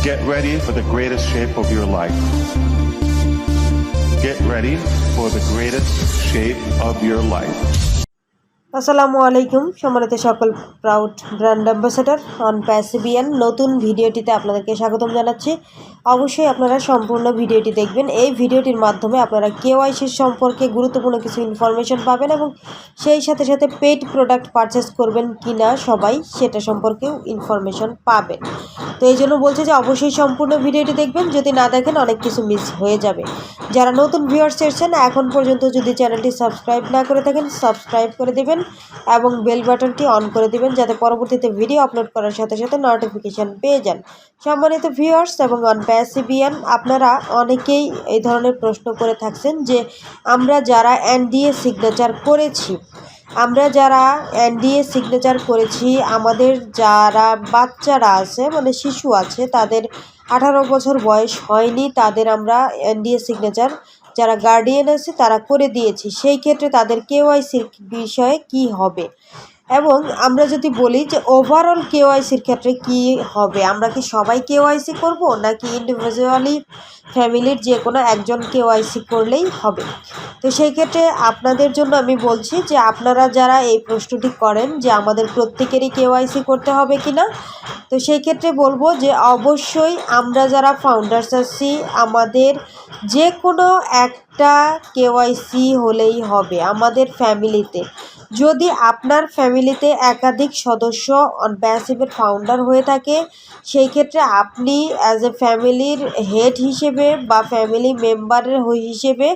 Get ready for the greatest shape of your life. Get ready for the greatest shape of your life. আসসালামু আলাইকুম সম্মানিত সকল proud brand ambassador ONPASSIVE নতুন ভিডিওটিতে আপনাদেরকে স্বাগতম জানাচ্ছি। অবশ্যই আপনারা সম্পূর্ণ ভিডিওটি দেখবেন। এই ভিডিওটির মাধ্যমে আপনারা কেওয়াইসি সম্পর্কে গুরুত্বপূর্ণ কিছু ইনফরমেশন পাবেন এবং সেই সাথে সাথে পেইড প্রোডাক্ট পারচেস করবেন কিনা সবাই সেটা সম্পর্কেও ইনফরমেশন পাবেন। তো এই জন্য বলছি যে অবশ্যই সম্পূর্ণ ভিডিওটি দেখবেন, যদি না দেখেন অনেক কিছু মিস হয়ে যাবে। যারা নতুন ভিউয়ার্স এসেছেন এখন পর্যন্ত যদি চ্যানেলটি সাবস্ক্রাইব না করে থাকেন সাবস্ক্রাইব করে দেবেন এবং বেল বাটনটি অন করে দিবেন যাতে পরবর্তীতে ভিডিও আপলোড করার সাথে সাথে নোটিফিকেশান পেয়ে যান। সম্মানিত ভিউয়ার্স এবং ONPASSIVE আপনারা অনেকেই এই ধরনের প্রশ্ন করে থাকছেন যে আমরা যারা NDA সিগনেচার করেছি আমাদের যারা বাচ্চারা আছে মানে শিশু আছে তাদের 18 বছর বয়স হয়নি, তাদের আমরা NDA সিগনেচার যারা গার্ডিয়ান আছে তারা করে দিয়েছি। সেই ক্ষেত্রে তাদের কেওয়াইসির বিষয়ে কি হবে এবং আমরা যদি বলি যে ওভারঅল কেওয়াইসির ক্ষেত্রে কি হবে, আমরা কি সবাই কেওয়াইসি করব নাকি ইন্ডিভিজুয়ালি ফ্যামিলির যে কোনো একজন কেওয়াইসি করলেই হবে। তো সেই ক্ষেত্রে আপনাদের জন্য আমি বলছি যে আপনারা যারা এই প্রশ্নটি করেন যে আমাদের প্রত্যেকেরই কেওয়াইসি করতে হবে কি না, তো সেই ক্ষেত্রে বলবো যে অবশ্যই আমরা যারা ফাউন্ডার্স আছি আমাদের যে কোনো একটা কেওয়াইসি হলেই হবে আমাদের ফ্যামিলিতে। যদি আপনার ফ্যামিলিতে একাধিক সদস্য ONPASSIVE ফাউন্ডার হয়ে থাকে সেই ক্ষেত্রে আপনি অ্যাজ এ ফ্যামিলির হেড হিসেবে বা ফ্যামিলি মেম্বারের হিসেবে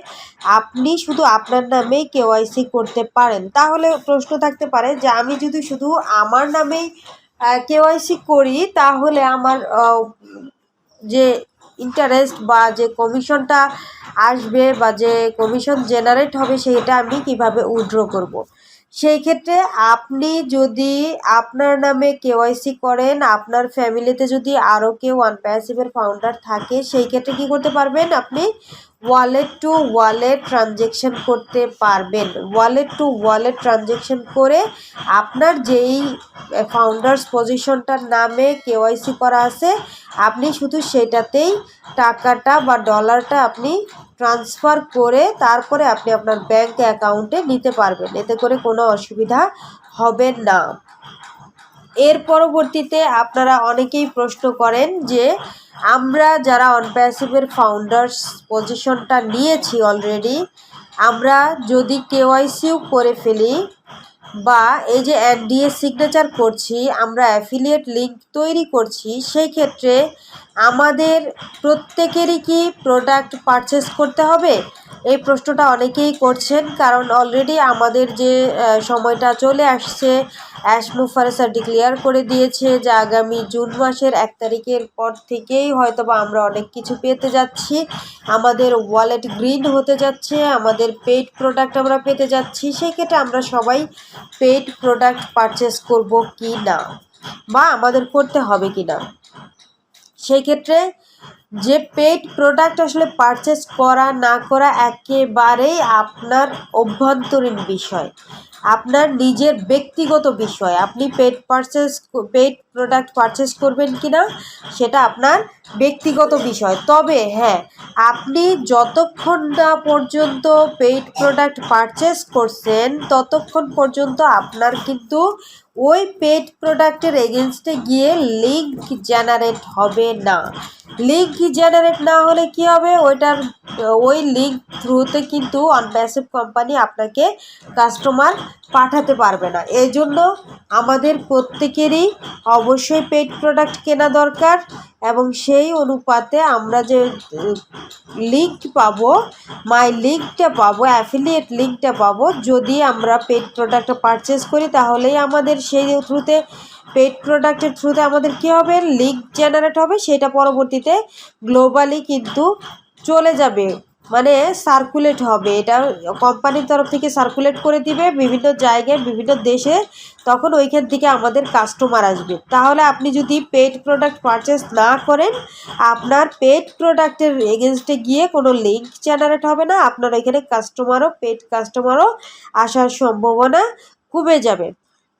আপনি শুধু আপনার নামেই কেওয়াইসি করতে পারেন। তাহলে প্রশ্ন থাকতে পারে যে আমি যদি শুধু আমার নামেই কেওয়াইসি করি তাহলে আমার যে ইন্টারেস্ট বা যে কমিশনটা আসবে বা যে কমিশন জেনারেট হবে সেটা আমি কিভাবে উইথড্র করব। সেই ক্ষেত্রে আপনি যদি আপনার নামে কেওয়াইসি করেন, আপনার ফ্যামিলিতে যদি আরও কেউ ONPASSIVE ফাউন্ডার থাকে সেই ক্ষেত্রে কী করতে পারবেন, আপনি ওয়ালেট টু ওয়ালেট ট্রানজ্যাকশন করতে পারবেন। ওয়ালেট টু ওয়ালেট ট্রানজ্যাকশন করে আপনার যেই ফাউন্ডার্স পজিশনটার নামে কেওয়াইসি করা আছে আপনি শুধু সেটাতেই টাকাটা বা ডলারটা আপনি ট্রান্সফার করে তারপরে আপনি আপনার ব্যাংক অ্যাকাউন্টে নিতে পারবেন, এতে করে কোনো অসুবিধা হবে না। এর পরবর্তীতে আপনারা অনেকেই প্রশ্ন করেন যে আমরা যারা ONPASSIVE ফাউন্ডার্স পজিশনটা নিয়েছি অলরেডি, আমরা যদি কেওয়াইসিও করে ফেলি বা এই যে NDA সিগনেচার করছি, আমরা অ্যাফিলিয়েট লিঙ্ক তৈরি করছি, সেই ক্ষেত্রে আমাদের প্রত্যেকেরই কি প্রোডাক্ট পারচেস করতে হবে? এই প্রশ্নটা অনেকেই করছেন, কারণ অলরেডি আমাদের যে সময়টা চলে আসছে অ্যাশমুফারেসা ডিক্লেয়ার করে দিয়েছে যে আগামী জুন মাসের 1 তারিখের পর থেকেই হয়তোবা আমরা অনেক কিছু পেতে যাচ্ছি, আমাদের ওয়ালেট গ্রিন হতে যাচ্ছে, আমাদের পেইড প্রোডাক্ট আমরা পেতে যাচ্ছি। সেই ক্ষেত্রে আমরা সবাই পেইড প্রোডাক্ট পারচেস করব কি না বা আমাদের করতে হবে কি না। সেই ক্ষেত্রে যে পেইড প্রোডাক্ট আসলে পারচেস করা না করা একেবারেই আপনার অভ্যন্তরীণ বিষয়, আপনার নিজের ব্যক্তিগত বিষয়। আপনি পেইড প্রোডাক্ট পারচেস করবেন কি না সেটা আপনার ব্যক্তিগত বিষয়। তবে হ্যাঁ, আপনি যতক্ষণ না পর্যন্ত পেইড প্রোডাক্ট পারচেস করছেন ততক্ষণ পর্যন্ত আপনার কিন্তু ওই পেইড প্রোডাক্টের এগেনস্টে গিয়ে লিঙ্ক জেনারেট হবে না। লিঙ্ক জেনারেট না হলে কি হবে, ওই লিঙ্ক থ্রুতে কিন্তু ONPASSIVE কোম্পানি আপনাকে কাস্টমার পাঠাতে পারবে না। এই জন্য আমাদের প্রত্যেকেরই অবশ্যই পেইড প্রোডাক্ট কেনা দরকার এবং সেই অনুপাতে আমরা যে লিঙ্ক পাবো, মাই লিঙ্কটা পাবো, অ্যাফিলিয়েট লিঙ্কটা পাবো, যদি আমরা পেইড প্রোডাক্টটা পারচেস করি তাহলেই আমাদের সেই থ্রুতে পেইড প্রোডাক্টের থ্রুতে আমাদের কী হবে, লিঙ্ক জেনারেট হবে, সেটা পরবর্তীতে গ্লোবালি কিন্তু চলে যাবে, মানে সার্কুলেট হবে, এটা কোম্পানির তরফ থেকে সার্কুলেট করে দিবে বিভিন্ন জায়গায় বিভিন্ন দেশে, তখন ওইখান থেকে আমাদের কাস্টমার আসবে। তাহলে আপনি যদি পেইড প্রোডাক্ট পারচেস না করেন আপনার পেইড প্রোডাক্টের এগেনস্টে গিয়ে কোনো লিঙ্ক জেনারেট হবে না, আপনার ওইখানে পেইড কাস্টমারও আসার সম্ভাবনা কমে যাবে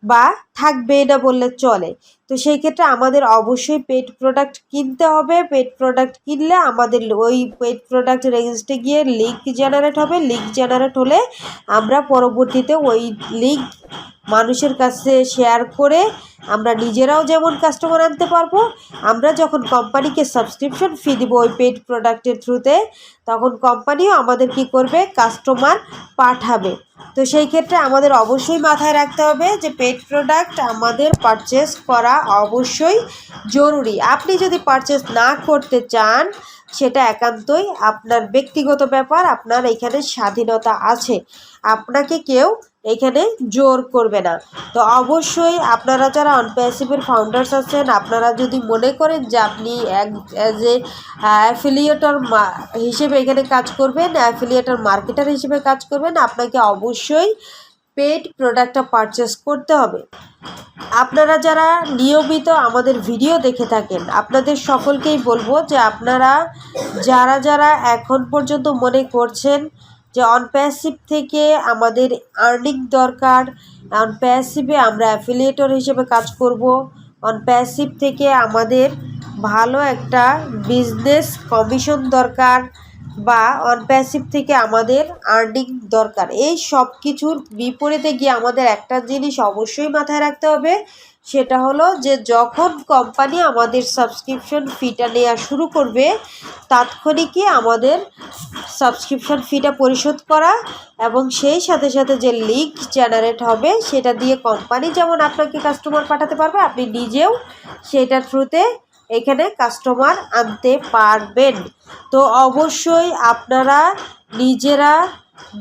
বা থাকবেই না বললে চলে। তো সেই ক্ষেত্রে আমাদের অবশ্যই পেড প্রোডাক্ট কিনতে হবে। পেড প্রোডাক্ট কিনলে আমাদের ওই পেড প্রোডাক্ট রেজিস্ট্রে গিয়ে লিঙ্ক জেনারেট হবে। লিঙ্ক জেনারেট হলে আমরা পরবর্তীতে ওই লিঙ্ক মানুষের কাছে শেয়ার করে আমরা নিজেরাও যেমন কাস্টমার আনতে পারবো, আমরা যখন কোম্পানিকে সাবস্ক্রিপশন ফি দিব ওই পেড প্রোডাক্টের থ্রুতে, তখন কোম্পানিও আমাদের কি করবে, কাস্টমার পাঠাবে। তো সেই ক্ষেত্রে আমাদের অবশ্যই মাথায় রাখতে হবে যে পেড প্রোডাক্ট আমাদের পারচেস করা অবশ্যই জরুরি। আপনি যদি পারচেস না করতে চান সেটা একান্তই আপনার ব্যক্তিগত ব্যাপার, আপনার এখানে স্বাধীনতা আছে, আপনাকে কেউ এখানে জোর করবে না। তো অবশ্যই আপনারা যারা অনপ্যাসিভের ফাউন্ডার্স আছেন, আপনারা যদি মনে করেন যে আপনি অ্যাজ এ অ্যাফিলিয়েটর হিসেবে এখানে কাজ করবেন, অ্যাফিলিয়েটর মার্কেটার হিসেবে কাজ করবেন, আপনাকে অবশ্যই পেড প্রোডাক্টটা পারচেস করতে হবে। আপনারা যারা নিয়মিত আমাদের ভিডিও দেখে থাকেন, আপনাদের সকলকেই বলবো যে আপনারা যারা এখন পর্যন্ত মনে করছেন যে অনপ্যাসিভ থেকে আমাদের আর্নিং দরকার, অনপ্যাসিভে আমরা অ্যাফিলিয়েটর হিসেবে কাজ করব, অনপ্যাসিভ থেকে আমাদের ভালো একটা বিজনেস কমিশন দরকার, বা অনপ্যাসিভ থেকে আমাদের আর্নিং দরকার, এই সব কিছুর বিপরীতে গিয়ে আমাদের একটা জিনিস অবশ্যই মাথায় রাখতে হবে। সেটা হলো যে যখন কোম্পানি আমাদের সাবস্ক্রিপশন ফিটা নেওয়া শুরু করবে, তাৎক্ষণিকই আমাদের সাবস্ক্রিপশন ফিটা পরিশোধ করা, এবং সেই সাথে সাথে যে লিঙ্ক জেনারেট হবে সেটা দিয়ে কোম্পানি যেমন আপনাকে কাস্টমার পাঠাতে পারবে, আপনি নিজেও সেটার থ্রুতে এখানে কাস্টমার আনতে পারবেন। তো অবশ্যই আপনারা নিজেরা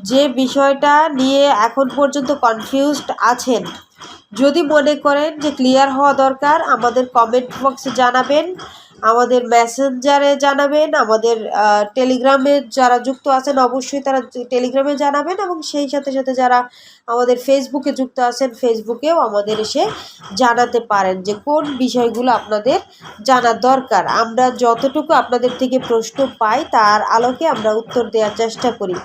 যে বিষয়টা নিয়ে এখন পর্যন্ত কনফিউজড আছেন, যদি মনে করেন যে ক্লিয়ার হওয়া দরকার, আমাদের কমেন্ট বক্সে জানাবেন, আমাদের মেসেঞ্জারে জানাবেন, আমাদের টেলিগ্রামে যারা যুক্ত আছেন অবশ্যই তারা টেলিগ্রামে জানাবেন, এবং সেই সাথে সাথে যারা আমাদের ফেসবুকে যুক্ত আছেন ফেসবুকেও আমাদের এসে জানাতে পারেন যে কোন বিষয়গুলো আপনাদের জানা দরকার। আমরা যতটুকু আপনাদের থেকে প্রশ্ন পাই তার আলোকে আমরা উত্তর দেওয়ার চেষ্টা করি।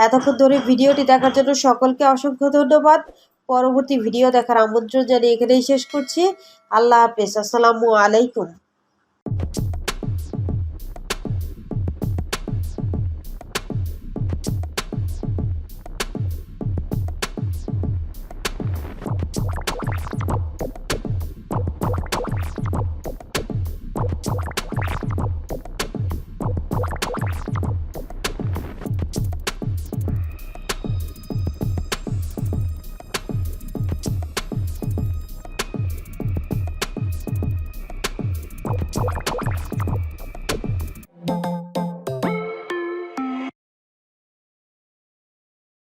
এতক্ষণ ধরে ভিডিওটি দেখার জন্য সকলকে অসংখ্য ধন্যবাদ। পরবর্তী ভিডিও দেখার আমন্ত্রণ জানিয়ে এখানেই শেষ করছি। আল্লাহ হাফেজ, আসসালামু আলাইকুম।